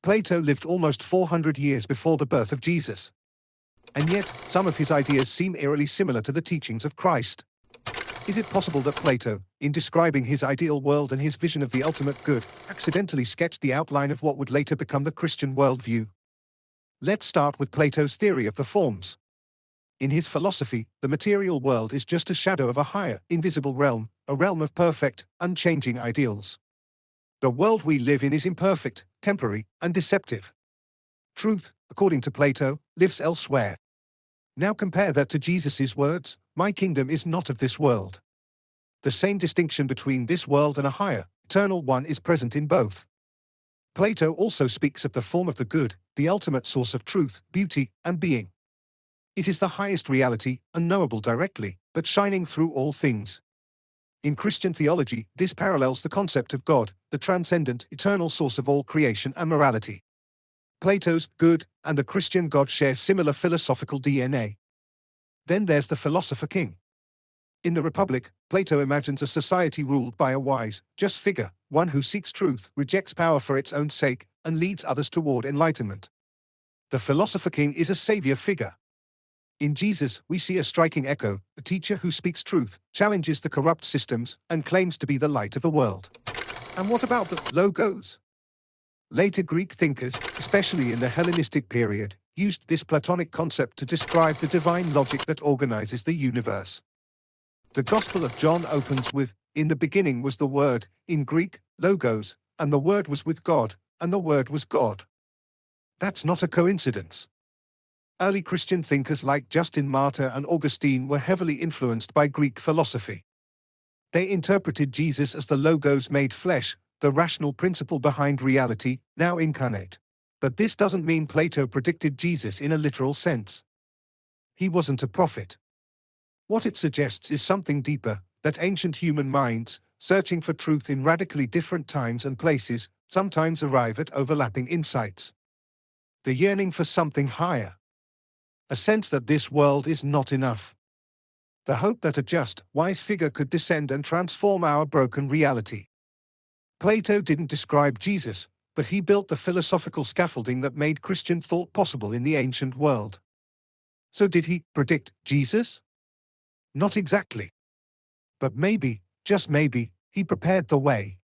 Plato lived almost 400 years before the birth of Jesus. And yet, some of his ideas seem eerily similar to the teachings of Christ. Is it possible that Plato, in describing his ideal world and his vision of the ultimate good, accidentally sketched the outline of what would later become the Christian worldview? Let's start with Plato's theory of the forms. In his philosophy, the material world is just a shadow of a higher, invisible realm, a realm of perfect, unchanging ideals. The world we live in is imperfect, temporary, and deceptive. Truth, according to Plato, lives elsewhere. Now compare that to Jesus' words, "My kingdom is not of this world." The same distinction between this world and a higher, eternal one is present in both. Plato also speaks of the form of the good, the ultimate source of truth, beauty, and being. It is the highest reality, unknowable directly, but shining through all things. In Christian theology, this parallels the concept of God, the transcendent, eternal source of all creation and morality. Plato's good and the Christian God share similar philosophical DNA. Then there's the philosopher-king. In the Republic, Plato imagines a society ruled by a wise, just figure, one who seeks truth, rejects power for its own sake, and leads others toward enlightenment. The philosopher-king is a savior figure. In Jesus, we see a striking echo, a teacher who speaks truth, challenges the corrupt systems, and claims to be the light of the world. And what about the logos? Later Greek thinkers, especially in the Hellenistic period, used this Platonic concept to describe the divine logic that organizes the universe. The Gospel of John opens with, "In the beginning was the Word," in Greek, logos, "and the Word was with God, and the Word was God." That's not a coincidence. Early Christian thinkers like Justin Martyr and Augustine were heavily influenced by Greek philosophy. They interpreted Jesus as the Logos made flesh, the rational principle behind reality, now incarnate. But this doesn't mean Plato predicted Jesus in a literal sense. He wasn't a prophet. What it suggests is something deeper, that ancient human minds, searching for truth in radically different times and places, sometimes arrive at overlapping insights. The yearning for something higher. A sense that this world is not enough. The hope that a just, wise figure could descend and transform our broken reality. Plato didn't describe Jesus, but he built the philosophical scaffolding that made Christian thought possible in the ancient world. So did he predict Jesus? Not exactly. But maybe, just maybe, he prepared the way.